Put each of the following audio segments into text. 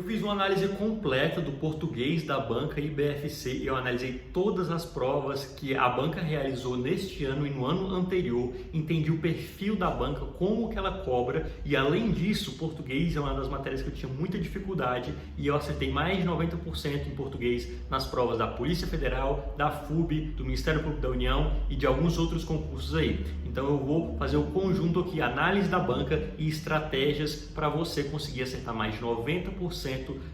Eu fiz uma análise completa do português da banca IBFC e eu analisei todas as provas que a banca realizou neste ano e no ano anterior, entendi o perfil da banca, como que ela cobra e além disso, português é uma das matérias que eu tinha muita dificuldade e eu acertei mais de 90% em português nas provas da Polícia Federal, da FUB, do Ministério Público da União e de alguns outros concursos aí. Então eu vou fazer o conjunto aqui, análise da banca e estratégias para você conseguir acertar mais de 90%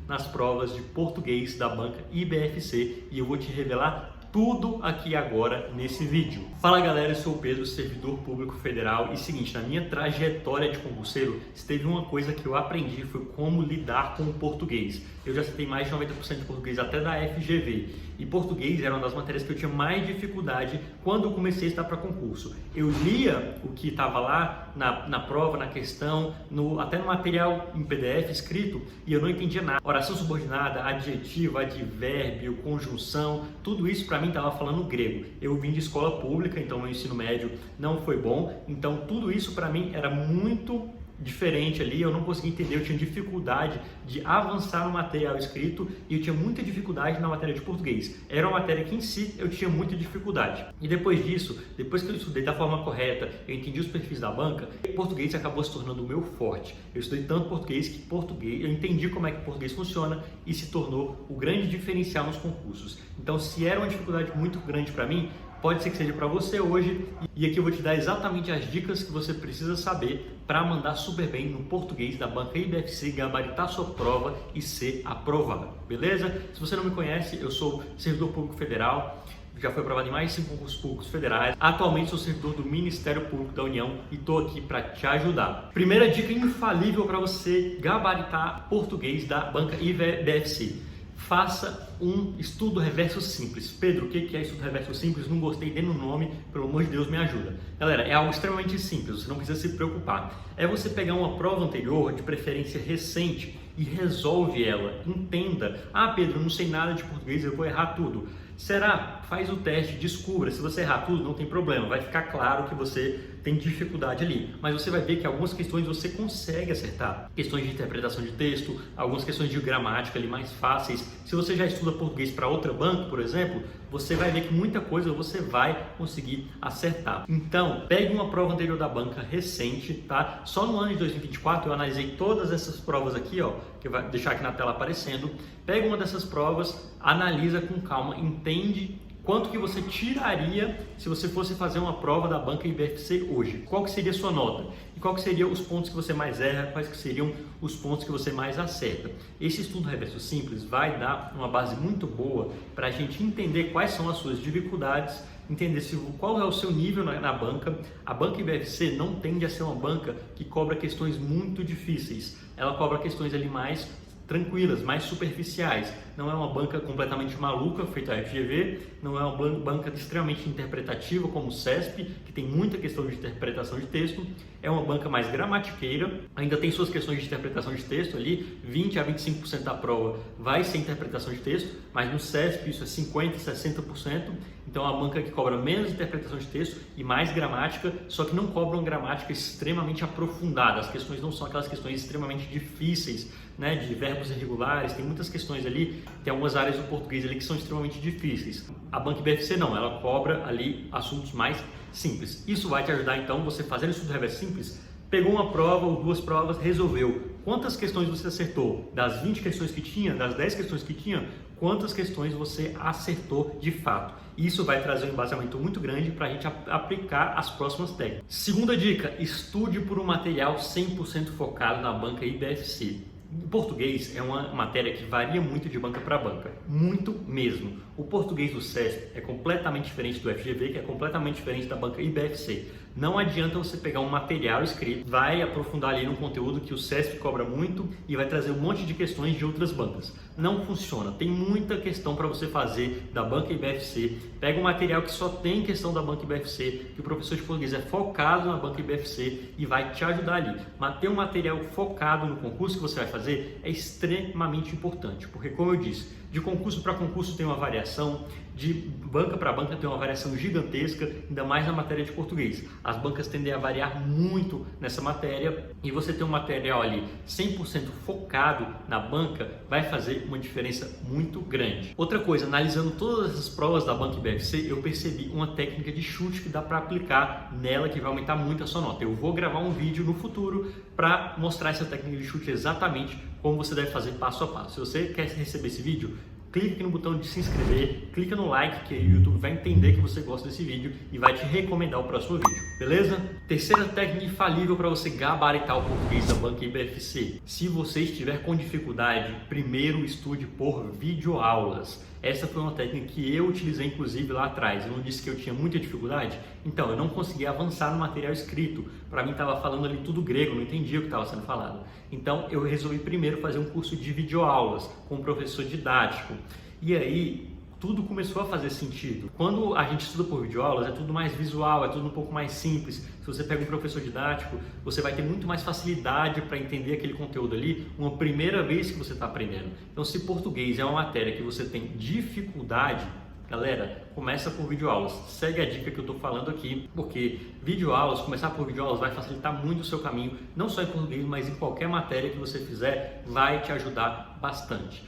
nas provas de português da banca IBFC e eu vou te revelar tudo aqui agora nesse vídeo. Fala galera, eu sou o Pedro, servidor público federal e seguinte, na minha trajetória de concurseiro, se teve uma coisa que eu aprendi foi como lidar com o português. Eu já citei mais de 90% de português até da FGV e português era uma das matérias que eu tinha mais dificuldade quando eu comecei a estudar para concurso. Eu lia o que estava lá na prova, na questão, até no material em PDF escrito e eu não entendia nada. Oração subordinada, adjetivo, advérbio, conjunção, tudo isso para mim estava falando grego. Eu vim de escola pública, então meu ensino médio não foi bom, então tudo isso para mim era muito diferente ali, eu não conseguia entender, eu tinha dificuldade de avançar no material escrito e eu tinha muita dificuldade na matéria de português. Era uma matéria que em si eu tinha muita dificuldade. E depois disso, depois que eu estudei da forma correta, eu entendi os perfis da banca, português acabou se tornando o meu forte. Eu estudei tanto português que eu entendi como é que o português funciona e se tornou o grande diferencial nos concursos. Então, se era uma dificuldade muito grande para mim, pode ser que seja para você hoje e aqui eu vou te dar exatamente as dicas que você precisa saber para mandar super bem no português da banca IBFC, gabaritar sua prova e ser aprovado, beleza? Se você não me conhece, eu sou servidor público federal, já fui aprovado em mais de 5 concursos públicos federais. Atualmente sou servidor do Ministério Público da União e estou aqui para te ajudar. Primeira dica infalível para você gabaritar português da banca IBFC. Faça um estudo reverso simples. Pedro, o que é estudo reverso simples? Não gostei nem no nome, pelo amor de Deus, me ajuda. Galera, é algo extremamente simples, você não precisa se preocupar. É você pegar uma prova anterior, de preferência recente, e resolve ela. Entenda. Ah, Pedro, não sei nada de português, eu vou errar tudo. Será? Faz o teste, descubra. Se você errar tudo, não tem problema. Vai ficar claro que você tem dificuldade ali. Mas você vai ver que algumas questões você consegue acertar. Questões de interpretação de texto, algumas questões de gramática ali mais fáceis. Se você já estuda português para outra banca, por exemplo, você vai ver que muita coisa você vai conseguir acertar. Então, pegue uma prova anterior da banca recente, tá? Só no ano de 2024 eu analisei todas essas provas aqui, ó, que vai deixar aqui na tela aparecendo. Pega uma dessas provas, analisa com calma, entende quanto que você tiraria se você fosse fazer uma prova da banca IBFC hoje. Qual que seria a sua nota? E qual que seriam os pontos que você mais erra? Quais que seriam os pontos que você mais acerta? Esse estudo reverso simples vai dar uma base muito boa para a gente entender quais são as suas dificuldades, entender qual é o seu nível na banca. A banca IBFC não tende a ser uma banca que cobra questões muito difíceis. Ela cobra questões ali mais tranquilas, mais superficiais. Não é uma banca completamente maluca, feita a FGV, não é uma banca extremamente interpretativa como o CESP, que tem muita questão de interpretação de texto, é uma banca mais gramatiqueira, ainda tem suas questões de interpretação de texto ali, 20 a 25% da prova vai ser interpretação de texto, mas no CESP isso é 50%, 60%, então é uma banca que cobra menos interpretação de texto e mais gramática, só que não cobra uma gramática extremamente aprofundada, as questões não são aquelas questões extremamente difíceis, né, de verbos irregulares, tem muitas questões ali, tem algumas áreas do português ali que são extremamente difíceis. A banca IBFC não, ela cobra ali assuntos mais simples. Isso vai te ajudar então, você fazendo estudo reverso simples, pegou uma prova ou duas provas, resolveu. Quantas questões você acertou? Das 20 questões que tinha, das 10 questões que tinha, quantas questões você acertou de fato? Isso vai trazer um embasamento muito grande para a gente aplicar as próximas técnicas. Segunda dica, estude por um material 100% focado na banca IBFC. O português é uma matéria que varia muito de banca para banca, muito mesmo. O português do CESP é completamente diferente do FGV, que é completamente diferente da banca IBFC. Não adianta você pegar um material escrito, vai aprofundar ali no conteúdo que o CESP cobra muito e vai trazer um monte de questões de outras bancas. Não funciona, tem muita questão para você fazer da banca IBFC. Pega um material que só tem questão da banca IBFC, que o professor de português é focado na banca IBFC e vai te ajudar ali. Mas ter um material focado no concurso que você vai fazer é extremamente importante, porque como eu disse, de concurso para concurso tem uma variação, De banca para banca tem uma variação gigantesca, ainda mais na matéria de português. As bancas tendem a variar muito nessa matéria e você ter um material ali 100% focado na banca vai fazer uma diferença muito grande. Outra coisa, analisando todas essas provas da banca IBFC, eu percebi uma técnica de chute que dá para aplicar nela que vai aumentar muito a sua nota. Eu vou gravar um vídeo no futuro para mostrar essa técnica de chute exatamente como você deve fazer passo a passo. Se você quer receber esse vídeo, clique aqui no botão de se inscrever, clica no like que o YouTube vai entender que você gosta desse vídeo e vai te recomendar o próximo vídeo, beleza? Terceira técnica infalível para você gabaritar o português da banca IBFC. Se você estiver com dificuldade, primeiro estude por videoaulas. Essa foi uma técnica que eu utilizei inclusive lá atrás. Eu não disse que eu tinha muita dificuldade? Então, eu não conseguia avançar no material escrito. Para mim estava falando ali tudo grego, não entendia o que estava sendo falado. Então, eu resolvi primeiro fazer um curso de videoaulas com um professor didático. E aí, tudo começou a fazer sentido. Quando a gente estuda por videoaulas, é tudo mais visual, é tudo um pouco mais simples. Se você pega um professor didático, você vai ter muito mais facilidade para entender aquele conteúdo ali uma primeira vez que você está aprendendo. Então, se português é uma matéria que você tem dificuldade, galera, começa por videoaulas. Segue a dica que eu estou falando aqui, porque videoaulas, começar por videoaulas vai facilitar muito o seu caminho, não só em português, mas em qualquer matéria que você fizer, vai te ajudar bastante.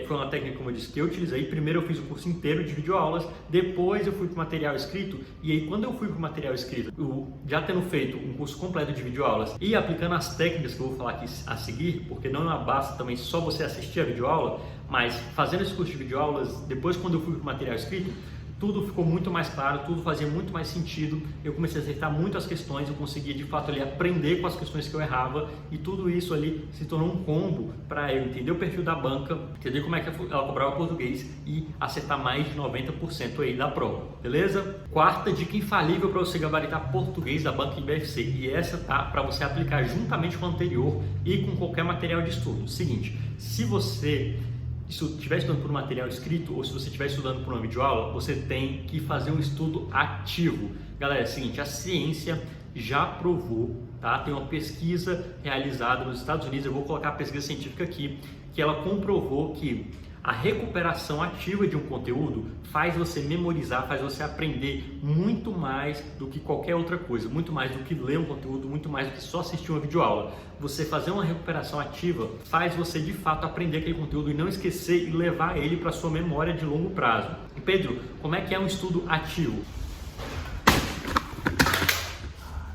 Foi uma técnica, como eu disse, que eu utilizei. Primeiro eu fiz o curso inteiro de videoaulas, depois eu fui para o material escrito, e aí quando eu fui para o material escrito, já tendo feito um curso completo de videoaulas e aplicando as técnicas que eu vou falar aqui a seguir, porque não basta também só você assistir a videoaula, mas fazendo esse curso de videoaulas, depois quando eu fui para o material escrito, tudo ficou muito mais claro, tudo fazia muito mais sentido, eu comecei a acertar muito as questões, eu conseguia de fato ali aprender com as questões que eu errava e tudo isso ali se tornou um combo para eu entender o perfil da banca, entender como é que ela cobrava português e acertar mais de 90% aí da prova, beleza? Quarta dica infalível para você gabaritar português da banca IBFC, e essa tá para você aplicar juntamente com a anterior e com qualquer material de estudo. Seguinte, se você estiver estudando por um material escrito ou se você estiver estudando por uma videoaula, você tem que fazer um estudo ativo. Galera, é o seguinte, a ciência já provou, tá? Tem uma pesquisa realizada nos Estados Unidos, eu vou colocar a pesquisa científica aqui, que ela comprovou que a recuperação ativa de um conteúdo faz você memorizar, faz você aprender muito mais do que qualquer outra coisa, muito mais do que ler um conteúdo, muito mais do que só assistir uma videoaula. Você fazer uma recuperação ativa faz você de fato aprender aquele conteúdo e não esquecer e levar ele para sua memória de longo prazo. E Pedro, como é que é um estudo ativo?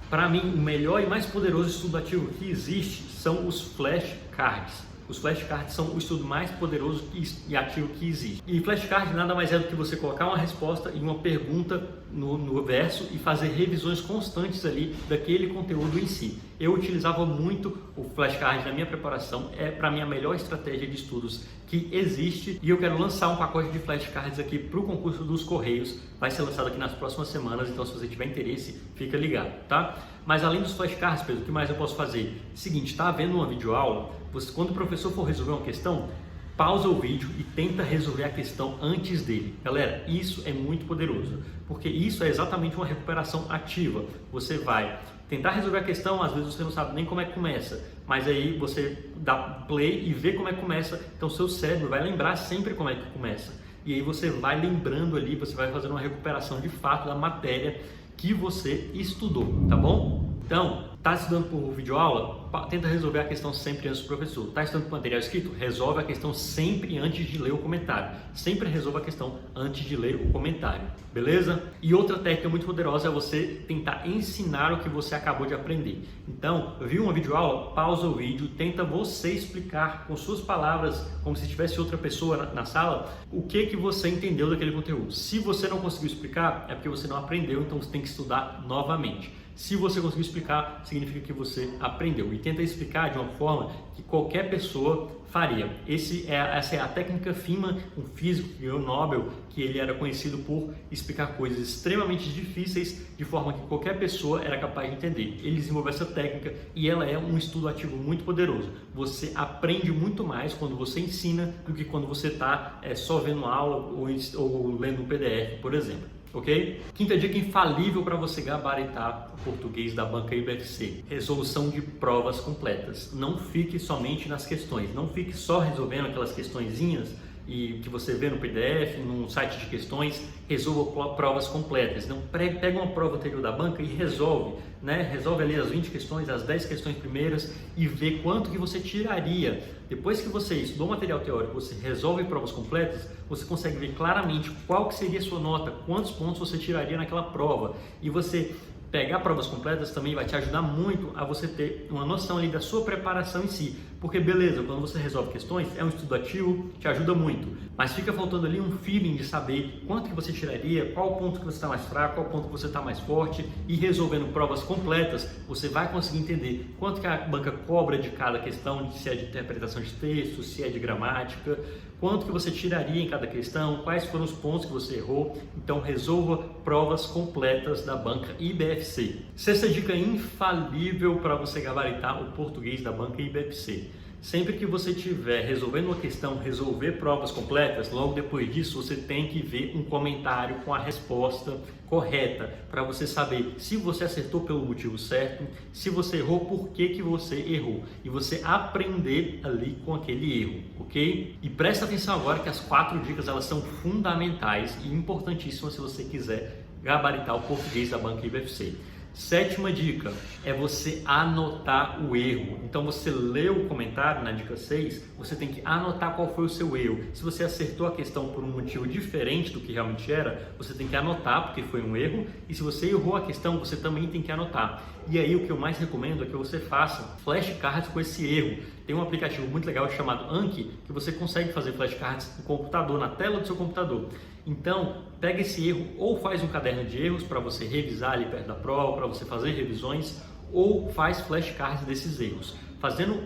Para mim, o melhor e mais poderoso estudo ativo que existe são os flashcards. Os flashcards são o estudo mais poderoso e ativo que existe. E flashcard nada mais é do que você colocar uma resposta e uma pergunta no verso e fazer revisões constantes ali daquele conteúdo em si. Eu utilizava muito o flashcard na minha preparação, é para mim a melhor estratégia de estudos que existe, e eu quero lançar um pacote de flashcards aqui para o concurso dos Correios. Vai ser lançado aqui nas próximas semanas, então se você tiver interesse, fica ligado, tá? Mas além dos flashcards, Pedro, o que mais eu posso fazer? Seguinte, está havendo uma videoaula, quando o professor for resolver uma questão, pausa o vídeo e tenta resolver a questão antes dele. Galera, isso é muito poderoso, porque isso é exatamente uma recuperação ativa. Você vai tentar resolver a questão, às vezes você não sabe nem como é que começa, mas aí você dá play e vê como é que começa, então seu cérebro vai lembrar sempre como é que começa. E aí você vai lembrando ali, você vai fazendo uma recuperação de fato da matéria que você estudou, tá bom? Então, está estudando por videoaula? Tenta resolver a questão sempre antes do professor. Está estudando por material escrito? Resolve a questão sempre antes de ler o comentário. Sempre resolva a questão antes de ler o comentário, beleza? E outra técnica muito poderosa é você tentar ensinar o que você acabou de aprender. Então, viu uma videoaula? Pausa o vídeo, tenta você explicar com suas palavras, como se tivesse outra pessoa na sala, o que você entendeu daquele conteúdo. Se você não conseguiu explicar, é porque você não aprendeu, então você tem que estudar novamente. Se você conseguiu explicar, significa que você aprendeu. E tenta explicar de uma forma que qualquer pessoa faria. Essa é a técnica Feynman, um físico que ganhou o Nobel, que ele era conhecido por explicar coisas extremamente difíceis de forma que qualquer pessoa era capaz de entender. Ele desenvolveu essa técnica e ela é um estudo ativo muito poderoso. Você aprende muito mais quando você ensina do que quando você está só vendo aula ou lendo um PDF, por exemplo. Ok? Quinta dica infalível para você gabaritar o português da banca IBFC: resolução de provas completas. Não fique somente nas questões, não fique só resolvendo aquelas questõezinhas e que você vê no PDF, num site de questões, resolva provas completas. Então pega uma prova anterior da banca e resolve, né? Resolve ali as 20 questões, as 10 questões primeiras e vê quanto que você tiraria. Depois que você estudou material teórico, você resolve provas completas, você consegue ver claramente qual que seria a sua nota, quantos pontos você tiraria naquela prova. E você pegar provas completas também vai te ajudar muito a você ter uma noção ali da sua preparação em si. Porque beleza, quando você resolve questões, é um estudo ativo, te ajuda muito. Mas fica faltando ali um feeling de saber quanto que você tiraria, qual ponto que você está mais fraco, qual ponto que você está mais forte. E resolvendo provas completas, você vai conseguir entender quanto que a banca cobra de cada questão, se é de interpretação de texto, se é de gramática, quanto que você tiraria em cada questão, quais foram os pontos que você errou. Então resolva provas completas da banca IBFC. Sexta dica infalível para você gabaritar o português da banca IBFC. Sempre que você estiver resolvendo uma questão, resolver provas completas, logo depois disso você tem que ver um comentário com a resposta correta, para você saber se você acertou pelo motivo certo, se você errou, por que você errou, e você aprender ali com aquele erro, ok? E presta atenção agora que as 4 dicas elas são fundamentais e importantíssimas se você quiser gabaritar o português da banca IBFC. Sétima dica é você anotar o erro. Então você leu o comentário na dica 6, você tem que anotar qual foi o seu erro. Se você acertou a questão por um motivo diferente do que realmente era, você tem que anotar porque foi um erro. E se você errou a questão, você também tem que anotar. E aí o que eu mais recomendo é que você faça flashcards com esse erro. Tem um aplicativo muito legal chamado Anki, que você consegue fazer flashcards no computador, na tela do seu computador. Então, pega esse erro ou faz um caderno de erros para você revisar ali perto da prova, para você fazer revisões, ou faz flashcards desses erros.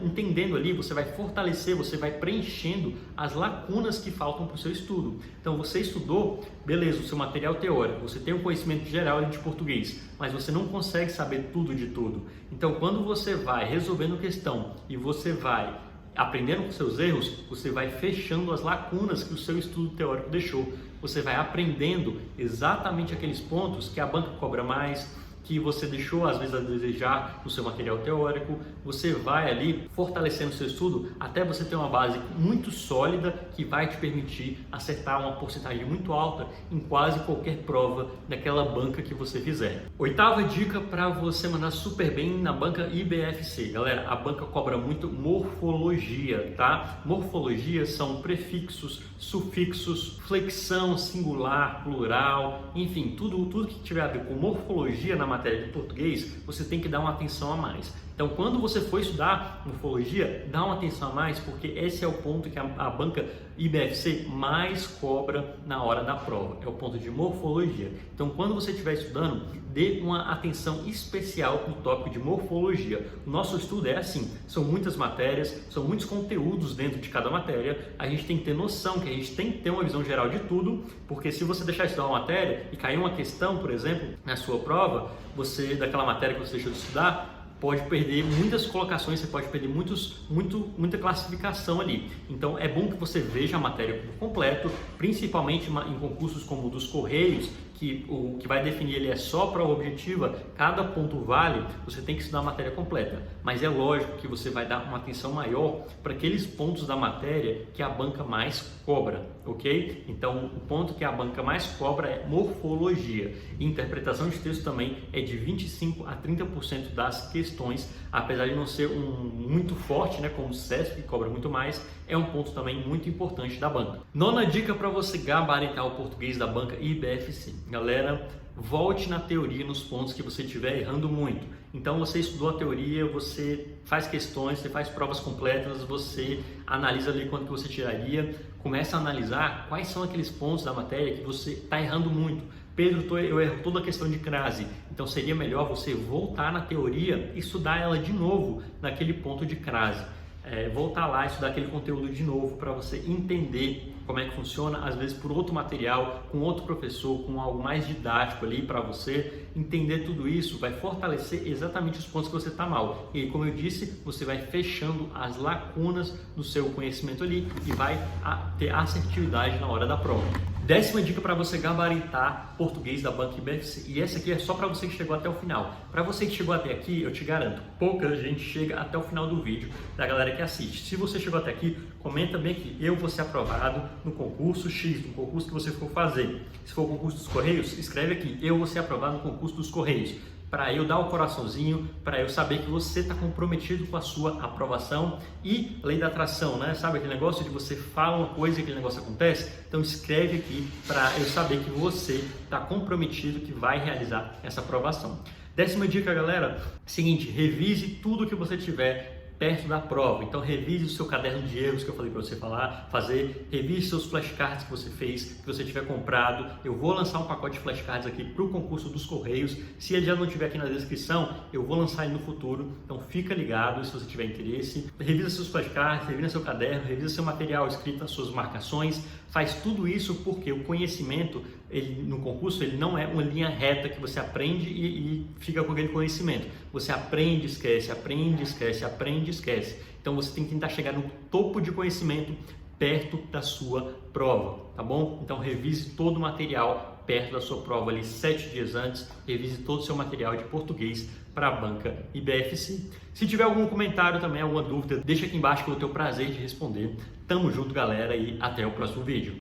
Entendendo ali, você vai fortalecer, você vai preenchendo as lacunas que faltam para o seu estudo. Então, você estudou, beleza, o seu material teórico, você tem um conhecimento geral de português, mas você não consegue saber tudo de tudo. Então, quando você vai resolvendo questão e você vai aprendendo com seus erros, você vai fechando as lacunas que o seu estudo teórico deixou. Você vai aprendendo exatamente aqueles pontos que a banca cobra mais, que você deixou às vezes a desejar no seu material teórico. Você vai ali fortalecendo o seu estudo até você ter uma base muito sólida que vai te permitir acertar uma porcentagem muito alta em quase qualquer prova daquela banca que você fizer. Oitava dica para você mandar super bem na banca IBFC. Galera, a banca cobra muito morfologia, tá? Morfologia são prefixos, sufixos, flexão, singular, plural, enfim, tudo que tiver a ver com morfologia na matéria de português, você tem que dar uma atenção a mais. Então, quando você for estudar morfologia, dá uma atenção a mais, porque esse é o ponto que a banca IBFC mais cobra na hora da prova, é o ponto de morfologia. Então, quando você estiver estudando, dê uma atenção especial para o tópico de morfologia. O nosso estudo é assim, são muitas matérias, são muitos conteúdos dentro de cada matéria, a gente tem que ter noção que a gente tem que ter uma visão geral de tudo, porque se você deixar de estudar uma matéria e cair uma questão, por exemplo, na sua prova, você, daquela matéria que você deixou de estudar, pode perder muitas colocações, você pode perder muita classificação ali. Então é bom que você veja a matéria por completo, principalmente em concursos como o dos Correios, que o que vai definir ele é só prova objetiva, cada ponto vale, você tem que estudar a matéria completa. Mas é lógico que você vai dar uma atenção maior para aqueles pontos da matéria que a banca mais cobra, ok? Então o ponto que a banca mais cobra é morfologia. E interpretação de texto também é de 25% a 30% das questões, apesar de não ser muito forte, né, como o CESP, que cobra muito mais, é um ponto também muito importante da banca. Nona dica para você gabaritar o português da banca IBFC. Galera, volte na teoria nos pontos que você estiver errando muito. Então você estudou a teoria, você faz questões, você faz provas completas, você analisa ali quanto que você tiraria, começa a analisar quais são aqueles pontos da matéria que você está errando muito. Pedro, eu erro toda a questão de crase, então seria melhor você voltar na teoria e estudar ela de novo naquele ponto de crase. Voltar lá e estudar aquele conteúdo de novo para você entender como é que funciona, às vezes por outro material, com outro professor, com algo mais didático ali para você. Entender tudo isso vai fortalecer exatamente os pontos que você está mal. E como eu disse, você vai fechando as lacunas do seu conhecimento ali e vai ter assertividade na hora da prova. 10ª dica para você gabaritar português da banca IBFC. E essa aqui é só para você que chegou até o final. Para você que chegou até aqui, eu te garanto, pouca gente chega até o final do vídeo da galera que assiste. Se você chegou até aqui, comenta bem aqui. Eu vou ser aprovado no concurso X, no concurso que você for fazer. Se for o concurso dos Correios, escreve aqui. Eu vou ser aprovado no concurso dos Correios. Para eu dar o coraçãozinho, para eu saber que você está comprometido com a sua aprovação. E lei da atração, né? Sabe aquele negócio de você fala uma coisa e aquele negócio acontece? Então escreve aqui para eu saber que você está comprometido, que vai realizar essa aprovação. 10ª dica, galera, seguinte, revise tudo que você tiver perto da prova. Então revise o seu caderno de erros que eu falei para você fazer, revise seus flashcards que você fez, que você tiver comprado. Eu vou lançar um pacote de flashcards aqui para o concurso dos Correios. Se ele já não estiver aqui na descrição, eu vou lançar ele no futuro. Então fica ligado se você tiver interesse. Revisa seus flashcards, revisa seu caderno, revisa seu material escrito, as suas marcações. Faz tudo isso porque o conhecimento no concurso ele não é uma linha reta que você aprende e fica com aquele conhecimento. Você aprende, esquece, aprende, esquece, aprende, esquece. Então você tem que tentar chegar no topo de conhecimento perto da sua prova, tá bom? Então revise todo o material perto da sua prova ali 7 dias antes, revise todo o seu material de português para a banca IBFC. Se tiver algum comentário também, alguma dúvida, deixa aqui embaixo que eu vou ter o prazer de responder. Tamo junto, galera, e até o próximo vídeo.